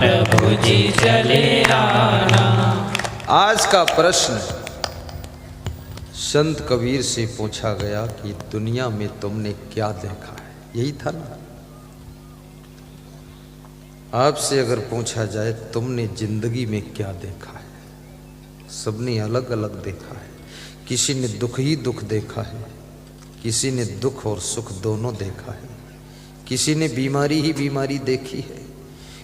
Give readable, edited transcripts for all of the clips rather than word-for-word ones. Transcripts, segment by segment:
प्रभु जी चले आना। आज का प्रश्न संत कबीर से पूछा गया कि दुनिया में तुमने क्या देखा है, यही था ना। आपसे अगर पूछा जाए तुमने जिंदगी में क्या देखा है, सबने अलग अलग देखा है। किसी ने दुख ही दुख देखा है, किसी ने दुख और सुख दोनों देखा है, किसी ने बीमारी ही बीमारी देखी है,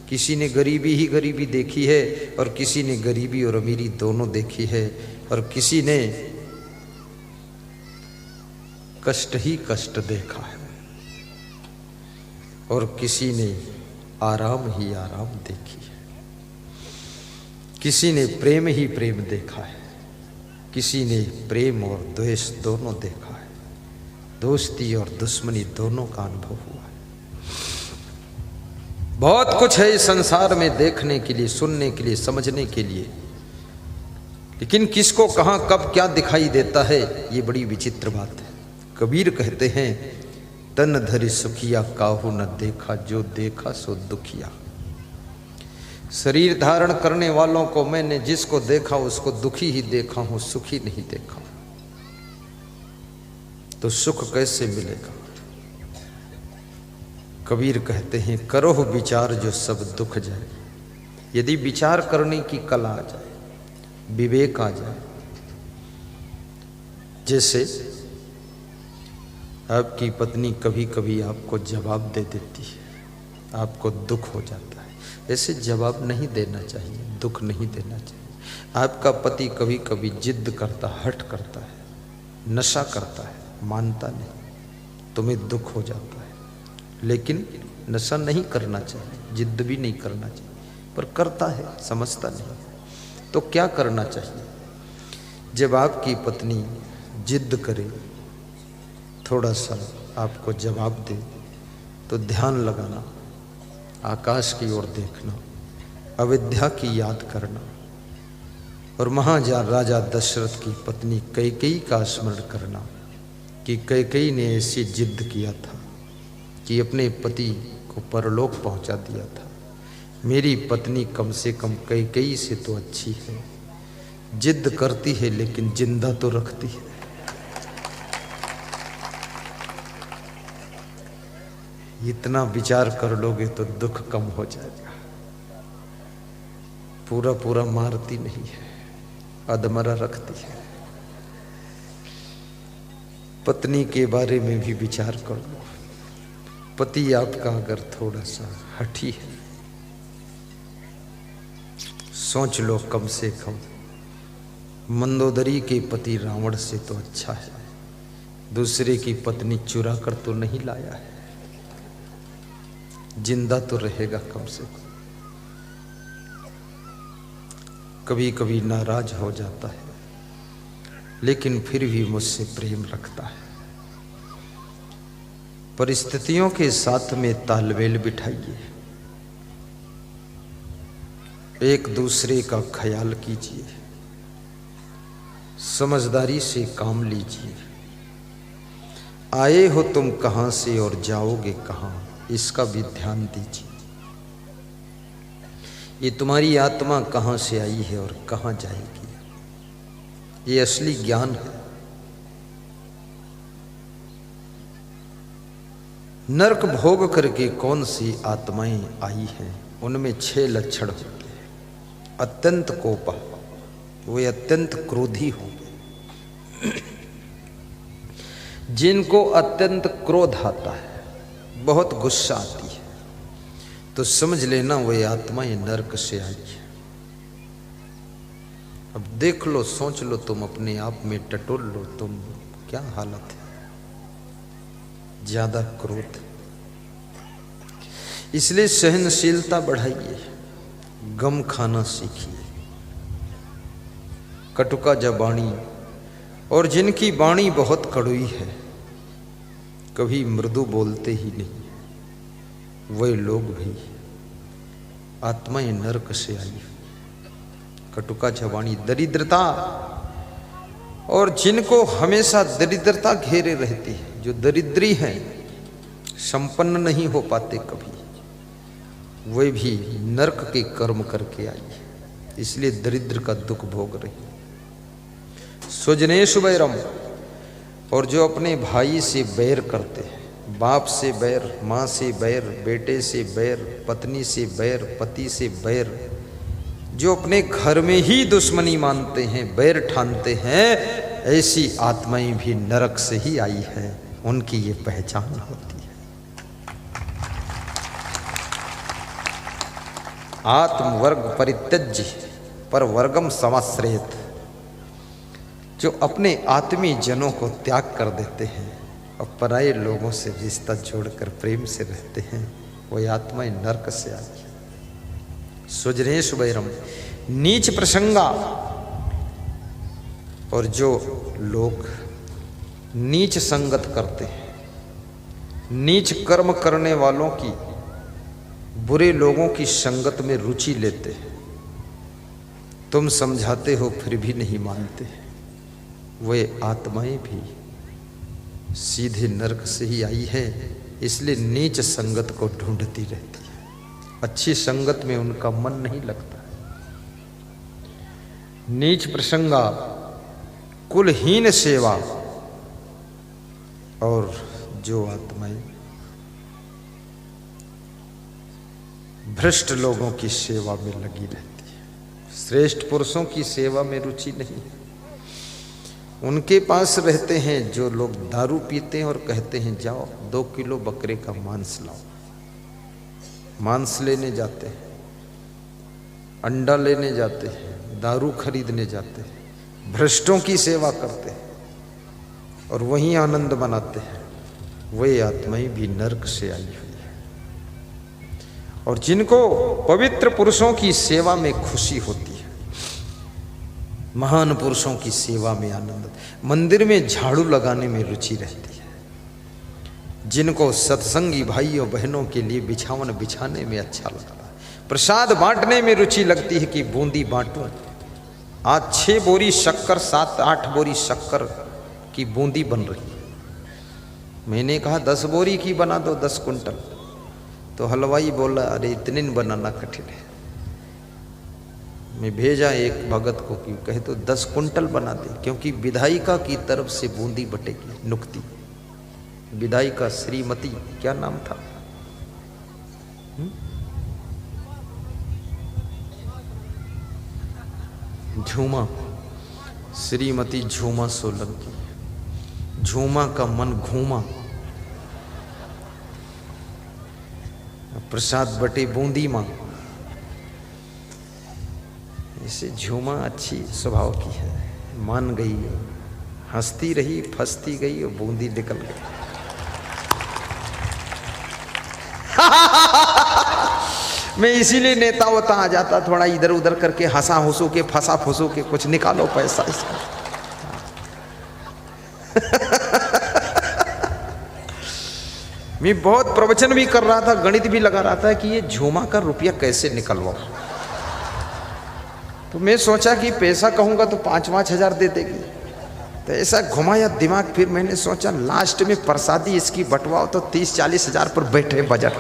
किसी ने गरीबी ही गरीबी देखी है, और किसी ने गरीबी और अमीरी दोनों देखी है, और किसी ने कष्ट ही कष्ट देखा है, और किसी ने आराम ही आराम देखी है। किसी ने प्रेम ही प्रेम देखा है, किसी ने प्रेम और द्वेष दोनों देखा है, दोस्ती और दुश्मनी दोनों का अनुभव हुआ है। बहुत कुछ है इस संसार में देखने के लिए, सुनने के लिए, समझने के लिए, लेकिन किसको कहां कब क्या दिखाई देता है ये बड़ी विचित्र बात है। कबीर कहते हैं तन धरि सुखिया काहू न देखा, जो देखा सो दुखिया। शरीर धारण करने वालों को मैंने जिसको देखा उसको दुखी ही देखा हूं, सुखी नहीं देखा। तो सुख कैसे मिलेगा? कबीर कहते हैं करो विचार जो सब दुख जाए। यदि विचार करने की कला आ जाए, विवेक आ जाए, जैसे आपकी पत्नी कभी कभी आपको जवाब दे देती है, आपको दुख हो जाता है, ऐसे जवाब नहीं देना चाहिए, दुख नहीं देना चाहिए। आपका पति कभी कभी जिद करता, हठ करता है, नशा करता है, मानता नहीं, तुम्हें दुख हो जाता है, लेकिन नशा नहीं करना चाहिए, जिद भी नहीं करना चाहिए, पर करता है, समझता नहीं। तो क्या करना चाहिए? जब आपकी पत्नी जिद करे, थोड़ा सा आपको जवाब दे, तो ध्यान लगाना, आकाश की ओर देखना, अविद्या की याद करना, और महाराजा दशरथ की पत्नी कैकेयी का स्मरण करना कि कैकेयी ने ऐसी जिद किया था कि अपने पति को परलोक पहुंचा दिया था। मेरी पत्नी कम से कम कैकेयी से तो अच्छी है, जिद करती है लेकिन जिंदा तो रखती है। इतना विचार कर लोगे तो दुख कम हो जाएगा। पूरा पूरा मारती नहीं है, अधमरा रखती है। पत्नी के बारे में भी विचार कर लो। पति आपका अगर थोड़ा सा हठी है, सोच लो कम से कम मंदोदरी के पति रावण से तो अच्छा है, दूसरे की पत्नी चुरा कर तो नहीं लाया है, जिंदा तो रहेगा कम से कम। कभी कभी नाराज हो जाता है, लेकिन फिर भी मुझसे प्रेम रखता है। परिस्थितियों के साथ में तालमेल बिठाइए, एक दूसरे का ख्याल कीजिए, समझदारी से काम लीजिए। आए हो तुम कहां से और जाओगे कहां, इसका भी ध्यान दीजिए। ये तुम्हारी आत्मा कहां से आई है और कहां जाएगी, ये असली ज्ञान है। नरक भोग करके कौन सी आत्माएं आई हैं, उनमें 6 लक्षण होते हैं। अत्यंत कोपा, वे अत्यंत क्रोधी होंगे। जिनको अत्यंत क्रोध आता है, बहुत गुस्सा आती है, तो समझ लेना वे आत्माएं नरक से आई है। अब देख लो, सोच लो, तुम अपने आप में टटोल लो, तुम क्या हालत है। ज्यादा क्रोध, इसलिए सहनशीलता बढ़ाइए, गम खाना सीखिए। कटुका जबानी, और जिनकी वाणी बहुत कड़वी है, कभी मृदु बोलते ही नहीं, वे लोग भी आत्माएं नरक से आई। कटुका जबानी, दरिद्रता, और जिनको हमेशा दरिद्रता घेरे रहती है, जो दरिद्री है, संपन्न नहीं हो पाते कभी, वे भी नरक के कर्म करके आई है, इसलिए दरिद्र का दुख भोग रही। स्वजनेषु वैरम, और जो अपने भाई से बैर करते हैं, बाप से बैर, माँ से बैर, बेटे से बैर, पत्नी से बैर, पति से बैर, जो अपने घर में ही दुश्मनी मानते हैं, बैर ठानते हैं, ऐसी आत्माएं भी नरक से ही आई है, उनकी ये पहचान होती है। आत्मवर्ग परित्यज्य पर वर्गम समाश्रयत, जो अपने आत्मी जनों को त्याग कर देते हैं और पराये लोगों से रिश्ता जोड़कर प्रेम से रहते हैं, वही आत्माएं नरक से आई है। स्वजनेश वैरम, नीच प्रसंगा, और जो लोग नीच संगत करते हैं, नीच कर्म करने वालों की, बुरे लोगों की संगत में रुचि लेते हैं, तुम समझाते हो फिर भी नहीं मानते, वे आत्माएं भी सीधे नरक से ही आई है। इसलिए नीच संगत को ढूंढती रहती है, अच्छी संगत में उनका मन नहीं लगता। नीच प्रसंगा, कुलहीन सेवा, और जो आत्माएं भ्रष्ट लोगों की सेवा में लगी रहती है, श्रेष्ठ पुरुषों की सेवा में रुचि नहीं है। उनके पास रहते हैं जो लोग दारू पीते हैं और कहते हैं जाओ 2 किलो बकरे का मांस लाओ, मांस लेने जाते हैं, अंडा लेने जाते हैं, दारू खरीदने जाते हैं, भ्रष्टों की सेवा करते हैं और वहीं आनंद मनाते हैं, वे आत्माएं भी नरक से आई हुई है। और जिनको पवित्र पुरुषों की सेवा में खुशी होती है, महान पुरुषों की सेवा में आनंद, मंदिर में झाड़ू लगाने में रुचि रहती है, जिनको सत्संगी भाइयों बहनों के लिए बिछावन बिछाने में अच्छा लगता है, प्रसाद बांटने में रुचि लगती है कि बूंदी बांटूं, आज 6 बोरी शक्कर 7-8 बोरी शक्कर की बूंदी बन रही है, मैंने कहा 10 बोरी की बना दो 10 कुंटल, तो हलवाई बोला अरे इतने बनाना कठिन है। मैं भेजा एक भगत को कि कहे तो 10 कुंटल बना दे, क्योंकि विधायिका की तरफ से बूंदी बटेगी, नुक्ती। विधायिका श्रीमती, क्या नाम था, झूमा, श्रीमती झूमा सोलंकी। झूमा का मन घूमा, प्रसाद बटे बूंदी मां। इसे झूमा अच्छी स्वभाव की है, मान गई, हंसती रही, फंसती गई और बूंदी निकल गई। मैं इसीलिए नेता होता आ जाता, थोड़ा इधर उधर करके हंसा हुसू के, फंसा फुसू के, कुछ निकालो पैसा इसका। मैं बहुत प्रवचन भी कर रहा था, गणित भी लगा रहा था कि ये झूमा का रुपया कैसे निकलवाऊं। तो मैं सोचा कि पैसा कहूंगा तो 5-5 हजार दे देगी, तो ऐसा घुमाया दिमाग। फिर मैंने सोचा लास्ट में प्रसादी इसकी बंटवाओ तो 30-40 हजार पर बैठे बजट।